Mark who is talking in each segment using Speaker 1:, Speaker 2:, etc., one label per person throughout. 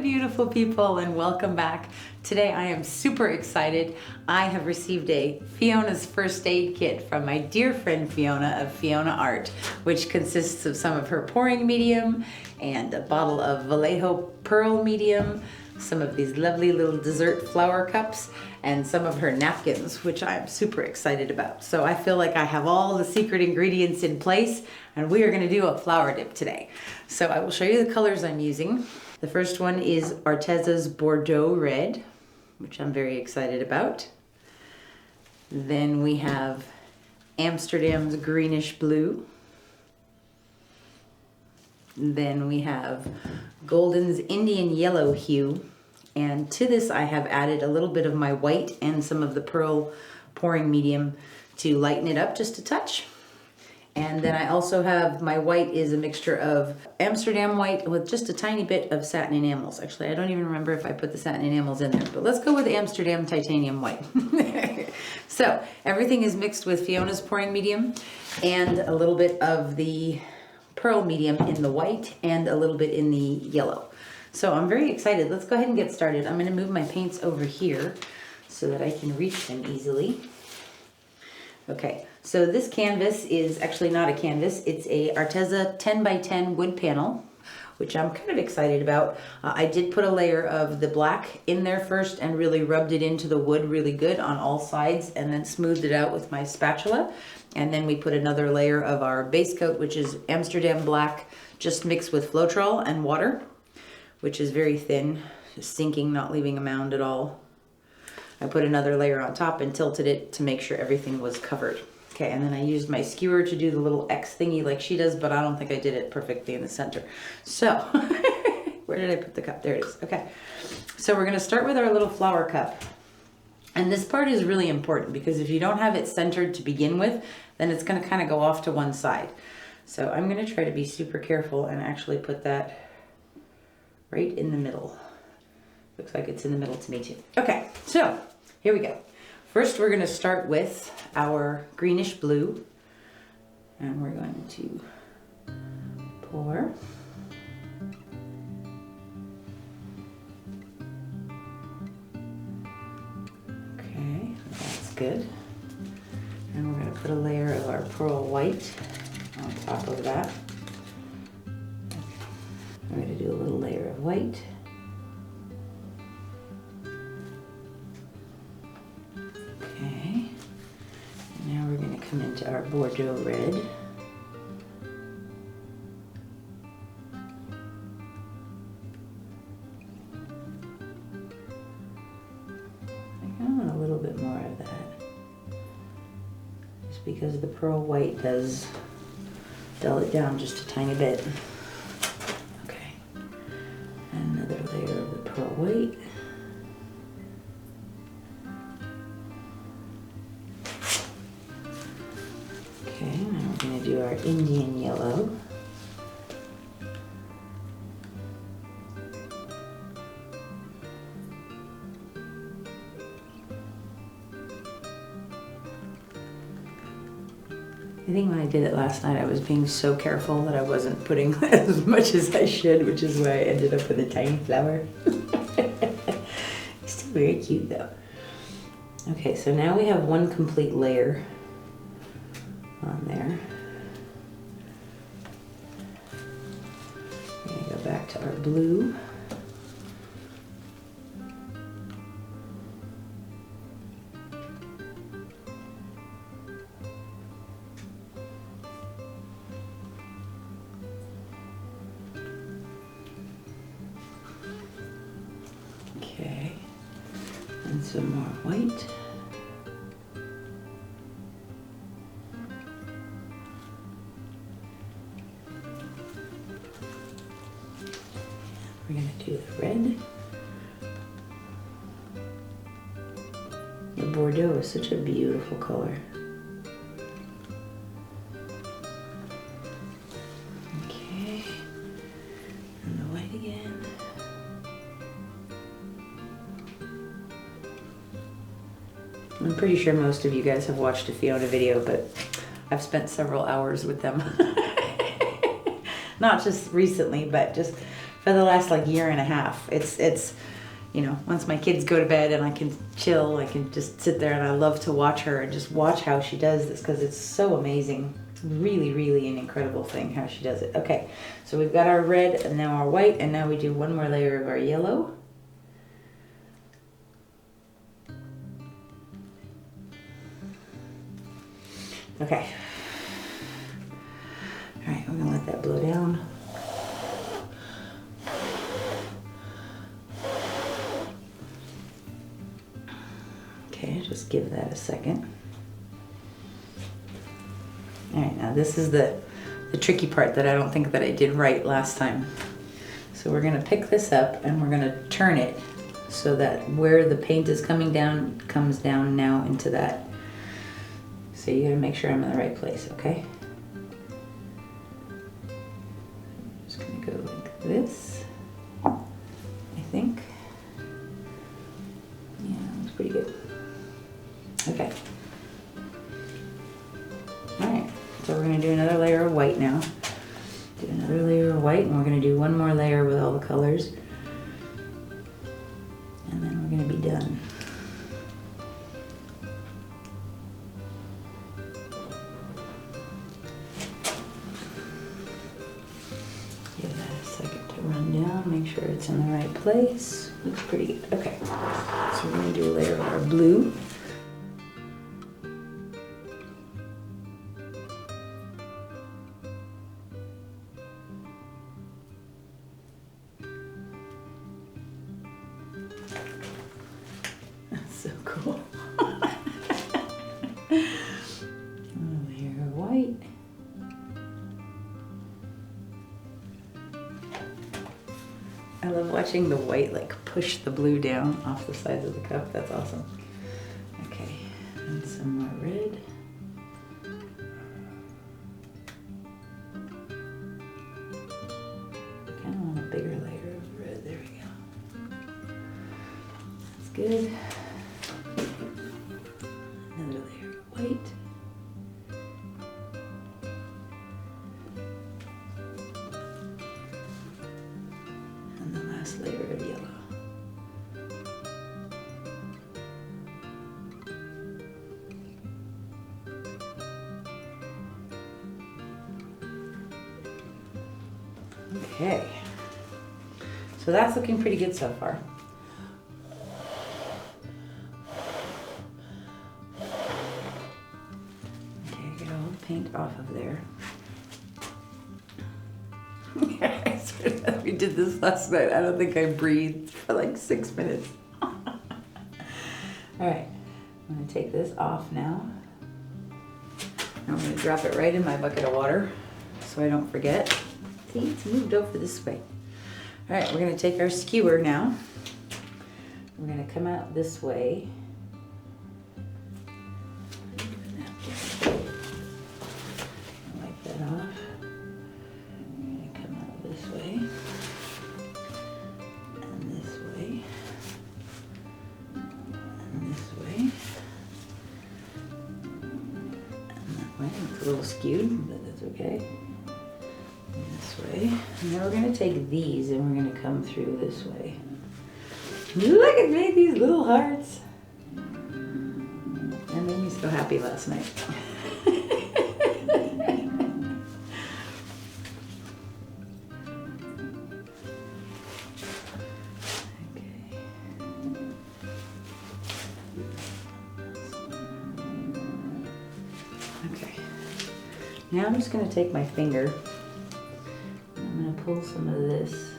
Speaker 1: beautiful people, and welcome back. Today I am super excited. I have received a Fiona's first aid kit from my dear friend Fiona of Fiona Art, which consists of some of her pouring medium and a bottle of Vallejo Pearl Medium, some of these lovely little dessert flower cups, and some of her napkins, which I'm super excited about. So I feel like I have all the secret ingredients in place, and we are going to do a flower dip today. So I will show you the colors I'm using. The first one is Arteza's Bordeaux Red, which I'm very excited about. Then we have Amsterdam's Greenish Blue. Then we have Golden's Indian Yellow Hue. And to this I have added a little bit of my white and some of the pearl pouring medium to lighten it up just a touch. And then I also have, my white is a mixture of Amsterdam white with just a tiny bit of Satin Enamels. Actually, I don't even remember if I put the Satin Enamels in there, but let's go with Amsterdam titanium white. So everything is mixed with Fiona's pouring medium and a little bit of the pearl medium in the white and a little bit in the yellow. So I'm very excited. Let's go ahead and get started. I'm going to move my paints over here so that I can reach them easily. Okay, so this canvas is actually not a canvas. It's a Arteza 10 by 10 wood panel, which I'm kind of excited about. I did put a layer of the black in there first and really rubbed it into the wood really good on all sides, and then smoothed it out with my spatula. And then we put another layer of our base coat, which is Amsterdam black, just mixed with Floetrol and water, which is very thin, just sinking, not leaving a mound at all. I put another layer on top and tilted it to make sure everything was covered. Okay, and then I used my skewer to do the little X thingy like she does, but I don't think I did it perfectly in the center. So, where did I put the cup? There it is. Okay, so we're gonna start with our little flower cup. And this part is really important because if you don't have it centered to begin with, then it's gonna kind of go off to one side. So I'm gonna try to be super careful and actually put that right in the middle. Looks like it's in the middle to me too. Okay, so here we go. First, we're going to start with our greenish blue, and we're going to pour. Okay, that's good. And we're going to put a layer of our pearl white on top of that. We're going to do a little layer of white. Come into our Bordeaux Red. I want a little bit more of that, just because the pearl white does dull it down just a tiny bit. Okay, and another layer of the pearl white. Okay, now we're going to do our Indian yellow. I think when I did it last night, I was being so careful that I wasn't putting as much as I should, which is why I ended up with a tiny flower. It's still very cute though. Okay, so now we have one complete layer on there. We're going to go back to our blue. Okay, and some more white. We're going to do the red. The Bordeaux is such a beautiful color. Okay, and the white again. I'm pretty sure most of you guys have watched a Fiona video, but I've spent several hours with them. Not just recently, but just for the last like year and a half. It's you know, once my kids go to bed and I can chill, I can just sit there, and I love to watch her and just watch how she does this because it's so amazing. Really, really an incredible thing how she does it. Okay, so we've got our red and now our white, and now we do one more layer of our yellow. Okay. All right, we're gonna let that blow down. Okay, just give that a second. All right, now this is the tricky part that I don't think that I did right last time. So we're gonna pick this up and we're gonna turn it so that where the paint is coming down, comes down now into that. So you gotta make sure I'm in the right place, okay? I'm just gonna go like this, I think. Yeah, that's pretty good. Okay. All right, so we're gonna do another layer of white now. Do another layer of white, and we're gonna do one more layer with all the colors. And then we're gonna be done. Give that a second to run down, make sure it's in the right place. Looks pretty good. Okay, so we're gonna do a layer of our blue. So cool. A layer of white. I love watching the white like push the blue down off the sides of the cup. That's awesome. Okay, and some more red. Kind of want a bigger layer of red. There we go. That's good. Another layer of white. And the last layer of yellow. Okay. So that's looking pretty good so far. Paint off of there. We did this last night. I don't think I breathed for like 6 minutes. All right, I'm gonna take this off now. I'm gonna drop it right in my bucket of water so I don't forget. See, it's moved over this way. All right, we're gonna take our skewer now. We're gonna come out this way. It's a little skewed, but that's okay. And this way. And then we're going to take these and we're going to come through this way. Look at me, these little hearts. That made me so happy last night. Now I'm just going to take my finger and I'm going to pull some of this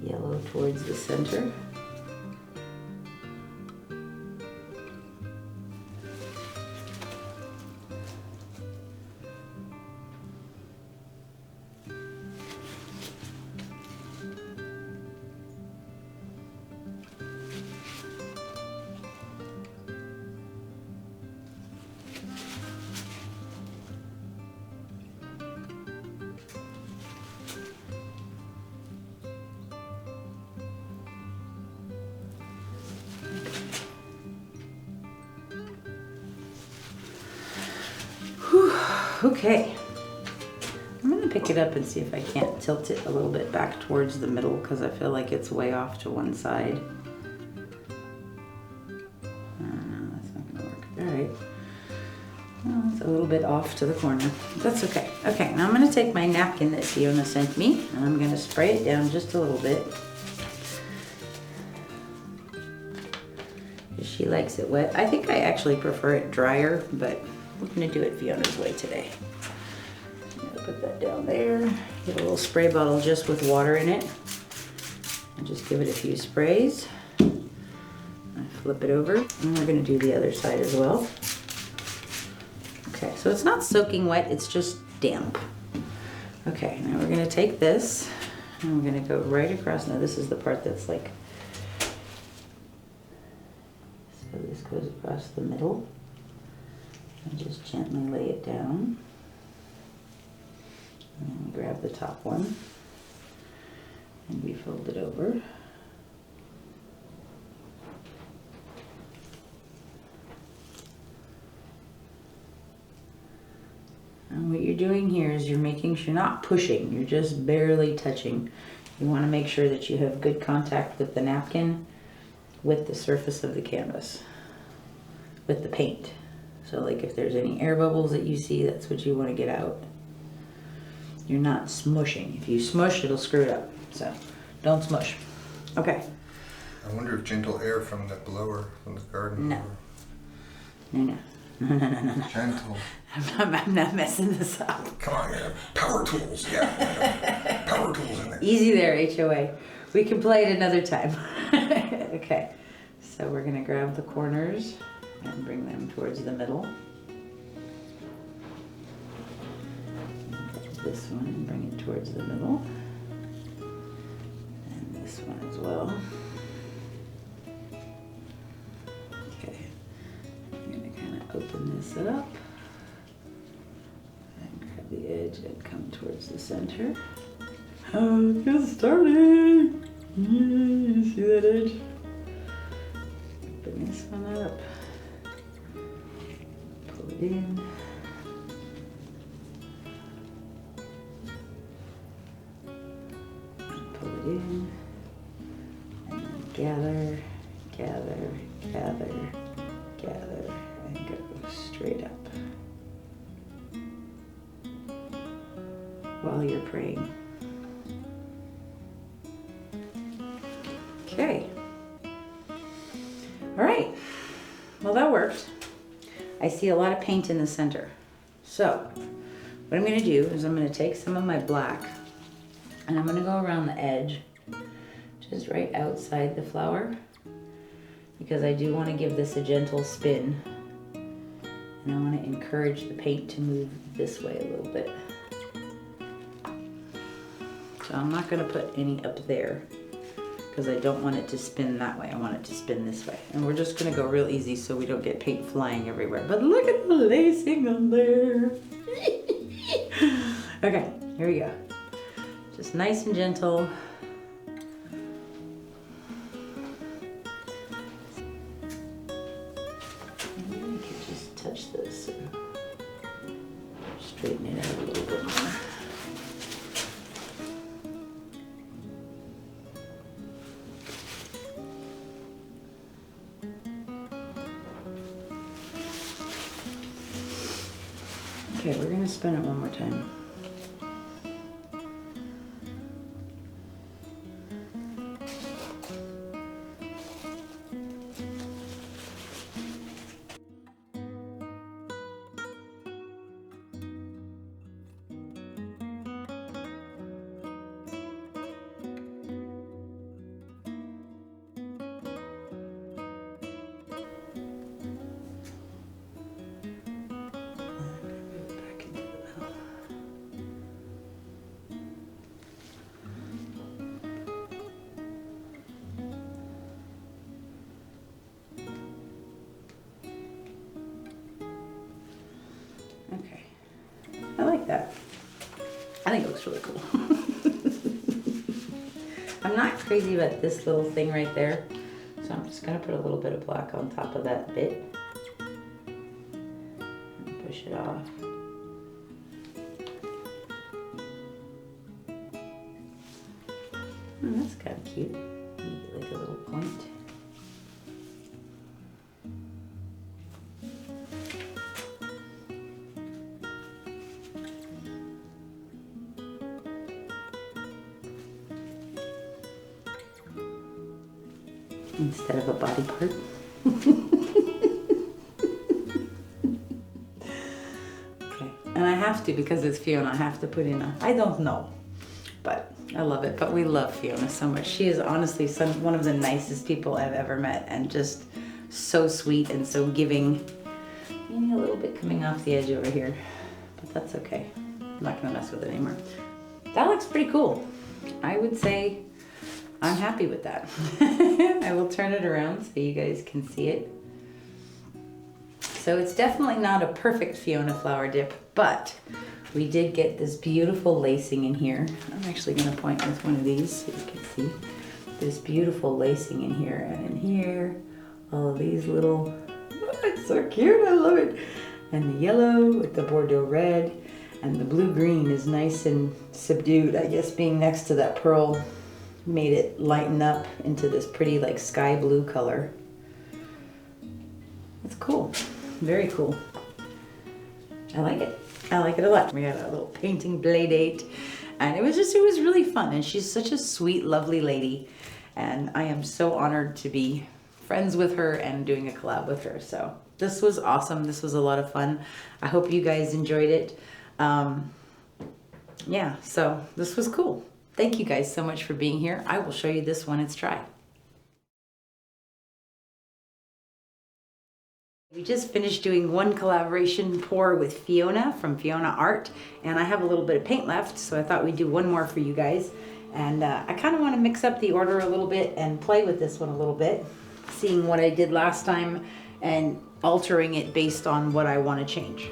Speaker 1: yellow towards the center. Okay, I'm going to pick it up and see if I can't tilt it a little bit back towards the middle because I feel like it's way off to one side. No, that's not gonna work. All right. Well, it's a little bit off to the corner. That's okay. Okay, now I'm gonna take my napkin that Fiona sent me and I'm gonna spray it down just a little bit. She likes it wet. I think I actually prefer it drier, but we're gonna do it Fiona's way today. I'm gonna put that down there. Get a little spray bottle just with water in it. And just give it a few sprays. I flip it over, and we're gonna do the other side as well. Okay, so it's not soaking wet, it's just damp. Okay, now we're gonna take this, and we're gonna go right across. Now this is the part that's like, so this goes across the middle. And just gently lay it down. And then grab the top one, and we fold it over. And what you're doing here is you're making sure, not pushing, you're just barely touching. You want to make sure that you have good contact with the napkin, with the surface of the canvas, with the paint. So like if there's any air bubbles that you see, that's what you want to get out. You're not smushing. If you smush, it'll screw it up. So don't smush. Okay.
Speaker 2: I wonder if gentle air from the blower from the garden.
Speaker 1: No. No.
Speaker 2: Gentle.
Speaker 1: I'm not messing this up.
Speaker 2: Come on, yeah. Power tools. Yeah. Power tools in there.
Speaker 1: Easy there, HOA. We can play it another time. Okay. So we're going to grab the corners and bring them towards the middle. This one and bring it towards the middle. And this one as well. Okay. I'm going to kind of open this up. And grab the edge and come towards the center. Oh, just starting! Yeah, you see that edge? Open this one up. Pull it in. Pull it in. And then gather, gather, gather, gather, and go straight up. While you're praying. Okay. All right. Well, that worked. I see a lot of paint in the center. So what I'm going to do is I'm going to take some of my black and I'm going to go around the edge, just right outside the flower, because I do want to give this a gentle spin. And I want to encourage the paint to move this way a little bit. So I'm not going to put any up there, because I don't want it to spin that way. I want it to spin this way. And we're just gonna go real easy so we don't get paint flying everywhere. But look at the lacing on there. Okay, here we go. Just nice and gentle. And I can just touch this and straighten it out a little bit more. Okay, we're gonna spin it one more time. Okay, I like that. I think it looks really cool. I'm not crazy about this little thing right there, so I'm just gonna put a little bit of black on top of that bit and push it off. That's kind of cute. Make it like a little point. Instead of a body part. Okay, and I have to, because it's Fiona, I have to put in I don't know, but I love it. But we love Fiona so much. She is honestly one of the nicest people I've ever met, and just so sweet and so giving. Maybe a little bit coming off the edge over here, but that's okay. I'm not gonna mess with it anymore. That looks pretty cool. I would say I'm happy with that. I will turn it around so you guys can see it. So it's definitely not a perfect Fiona flower dip, but we did get this beautiful lacing in here. I'm actually gonna point with one of these so you can see. This beautiful lacing in here, and in here, all of these little, oh, it's so cute, I love it. And the yellow with the Bordeaux Red, and the blue-green is nice and subdued. I guess being next to that pearl made it lighten up into this pretty like sky blue color. It's cool, very cool. I like it. I like it a lot. We had a little painting play date, and it was really fun. And she's such a sweet, lovely lady, and I am so honored to be friends with her and doing a collab with her. So this was awesome. This was a lot of fun. I hope you guys enjoyed it. Yeah, so this was cool. Thank you guys so much for being here. I will show you this when it's dry. We just finished doing one collaboration pour with Fiona from Fiona Art, and I have a little bit of paint left, so I thought we'd do one more for you guys. And I kind of want to mix up the order a little bit and play with this one a little bit, seeing what I did last time and altering it based on what I want to change.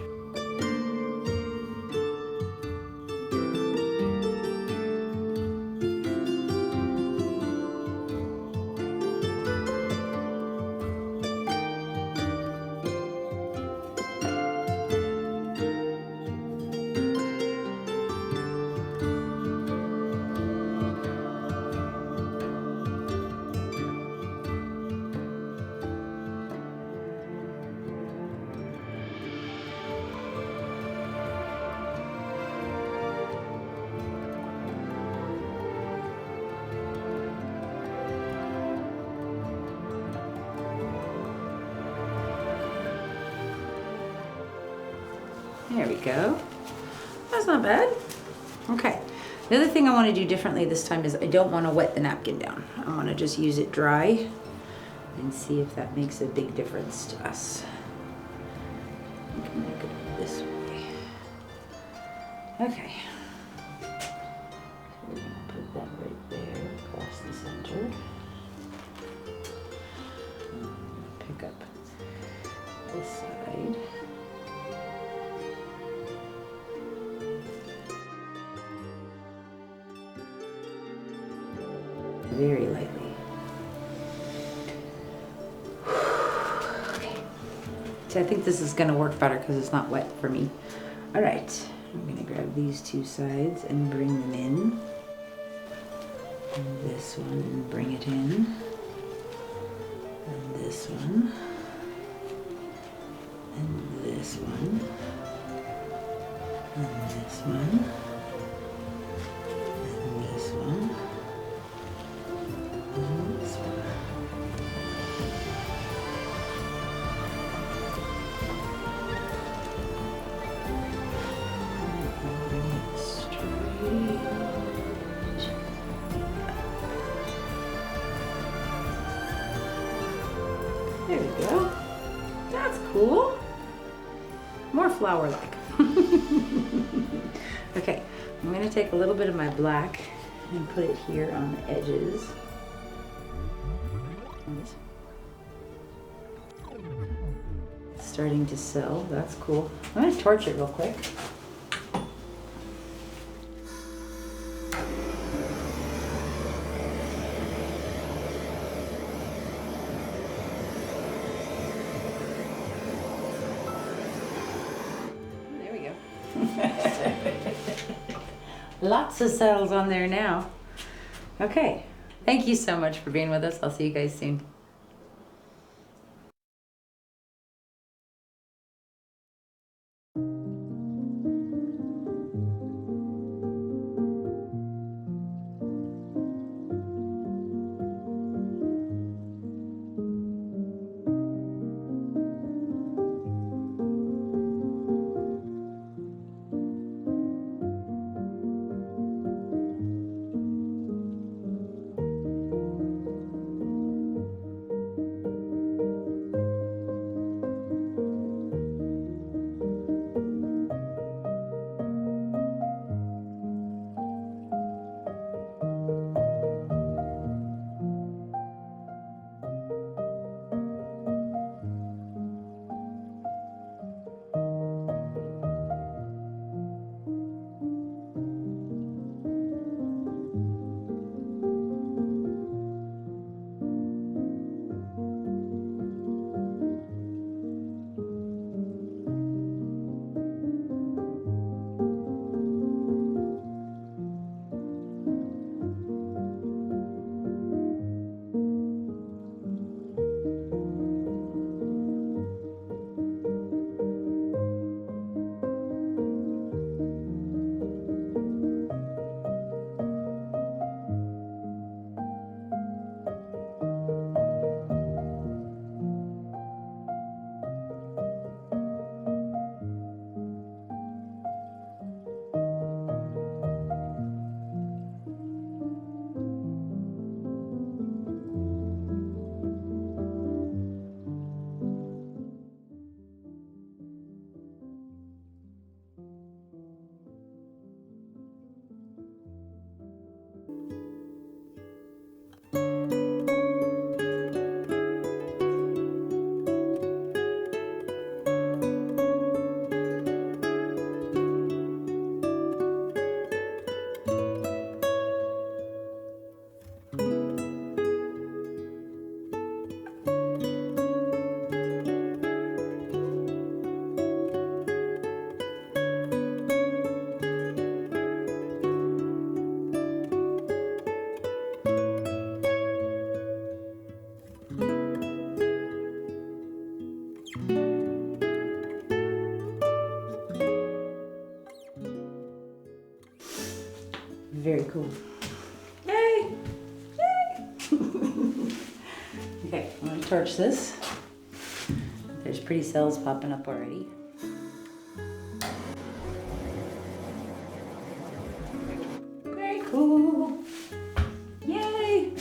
Speaker 1: There we go. That's not bad. Okay. The other thing I want to do differently this time is I don't want to wet the napkin down. I want to just use it dry and see if that makes a big difference to us. I can make it this way. Okay. So we're going to put that right there across the center. Pick up this side. Very lightly. Okay. So I think this is going to work better because it's not wet for me. All right. I'm going to grab these two sides and bring them in. And this one and bring it in. And this one. And this one. And this one. And this one. There we go. That's cool. More flower-like. Okay, I'm going to take a little bit of my black and put it here on the edges. It's starting to sell. That's cool. I'm going to torch it real quick. Lots of cells on there now. Okay, thank you so much for being with us. I'll see you guys soon. Very cool. Yay! Yay! Okay, I'm gonna torch this. There's pretty cells popping up already. Very cool. Yay!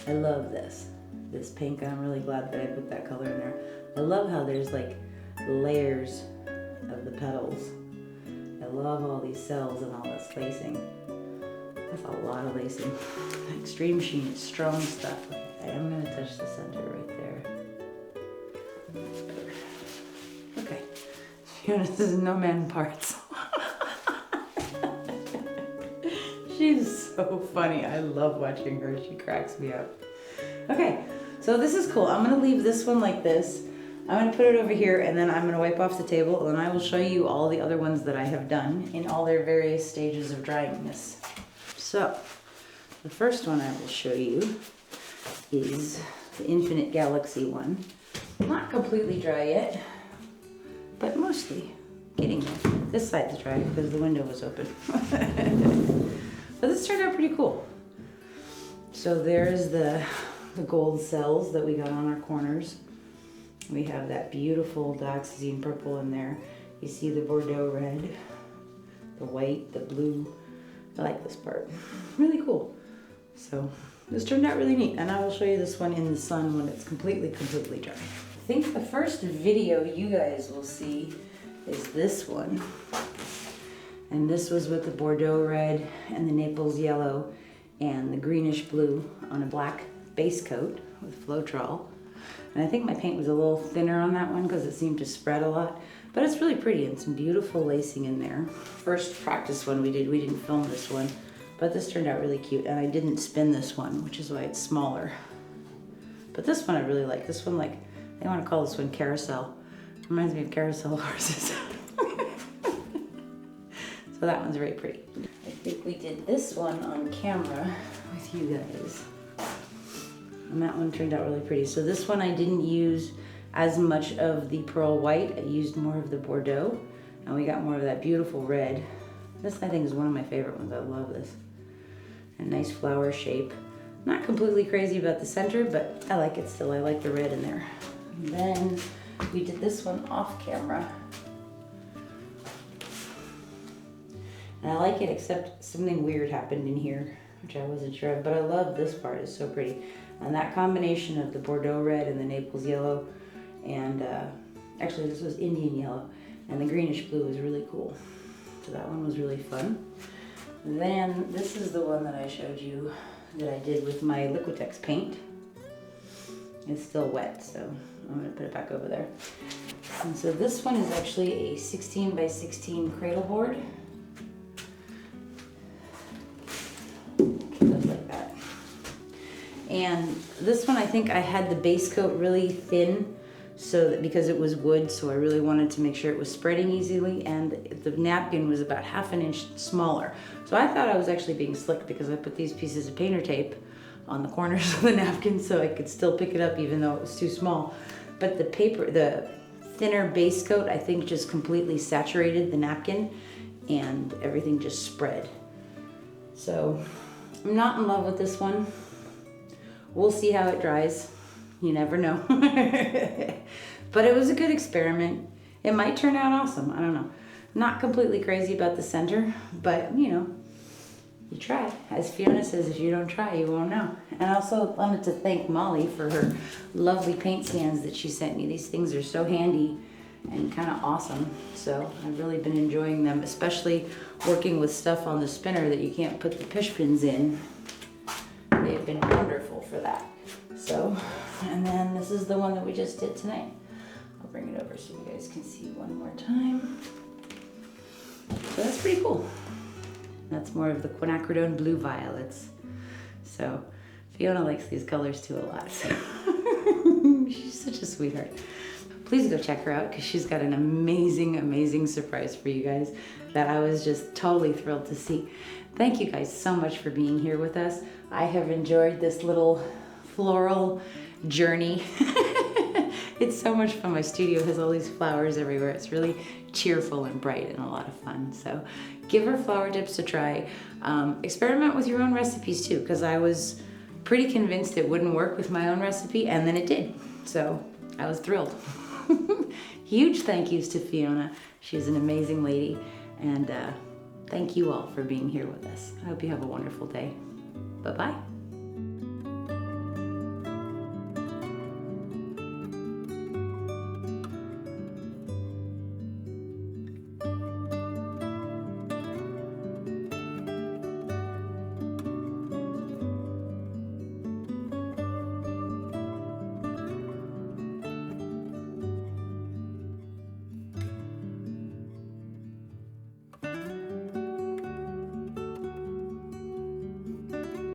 Speaker 1: I love this pink. I'm really glad that I put that color in there. I love how there's like layers of the petals. I love all these cells and all this lacing. That's a lot of lacing. Extreme sheen, it's strong stuff. Okay, I'm gonna touch the center right there. Okay, Fiona, this is no man parts. She's so funny. I love watching her. She cracks me up. Okay, so this is cool. I'm gonna leave this one like this. I'm gonna put it over here and then I'm gonna wipe off the table and I will show you all the other ones that I have done in all their various stages of dryingness. So, the first one I will show you is the Infinite Galaxy one. Not completely dry yet, but mostly getting there. This side's dry because the window was open. But this turned out pretty cool. So there's the gold cells that we got on our corners. We have that beautiful dioxazine purple in there. You see the Bordeaux Red, the white, the blue. I like this part. Really cool. So this turned out really neat. And I will show you this one in the sun when it's completely dry. I think the first video you guys will see is this one. And this was with the Bordeaux Red and the Naples Yellow and the Greenish Blue on a black base coat with Floetrol. And I think my paint was a little thinner on that one because it seemed to spread a lot. But it's really pretty and some beautiful lacing in there. First practice one we didn't film this one, But this turned out really cute, and I didn't spin this one, which is why it's smaller. But this one I really like. This one, like, I want to call this one Carousel. Reminds me of carousel horses. So that one's very pretty. I think we did this one on camera with you guys. And that one turned out really pretty. So this one I didn't use as much of the pearl white. I used more of the Bordeaux, and we got more of that beautiful red. This I think is one of my favorite ones. I love this. A nice flower shape. Not completely crazy about the center, but I like it still. I like the red in there. And then we did this one off camera. And I like it, except something weird happened in here, which I wasn't sure of, but I love this part. It's so pretty. And that combination of the Bordeaux red and the Naples yellow, and actually this was Indian yellow, and the greenish blue was really cool. So that one was really fun. Then this is the one that I showed you that I did with my Liquitex paint. It's still wet, so I'm gonna put it back over there. And so this one is actually a 16 by 16 cradle board. Just like that. And this one, I think I had the base coat really thin, so that because it was wood, so I really wanted to make sure it was spreading easily, and the napkin was about ½ an inch smaller. So I thought I was actually being slick because I put these pieces of painter tape on the corners of the napkin so I could still pick it up even though it was too small. But the paper, the thinner base coat, I think just completely saturated the napkin and everything just spread. So I'm not in love with this one. We'll see how it dries. You never know. But it was a good experiment. It might turn out awesome. I don't know. Not completely crazy about the center, but you know, you try. As Fiona says, if you don't try, you won't know. And I also wanted to thank Molly for her lovely paint stands that she sent me. These things are so handy and kind of awesome. So I've really been enjoying them, especially working with stuff on the spinner that you can't put the push pins in. They've been wonderful for that. So, and then this is the one that we just did tonight. I'll bring it over so you guys can see one more time. So that's pretty cool. That's more of the quinacridone blue violets. So Fiona likes these colors too a lot. So she's such a sweetheart. Please go check her out because she's got an amazing, amazing surprise for you guys that I was just totally thrilled to see. Thank you guys so much for being here with us. I have enjoyed this little floral journey. It's so much fun. My studio has all these flowers everywhere. It's really cheerful and bright and a lot of fun. So give our flower dips a try. Experiment with your own recipes too, because I was pretty convinced it wouldn't work with my own recipe, and then it did. So I was thrilled. Huge thank yous to Fiona. She's an amazing lady, and thank you all for being here with us. I hope you have a wonderful day. Bye-bye.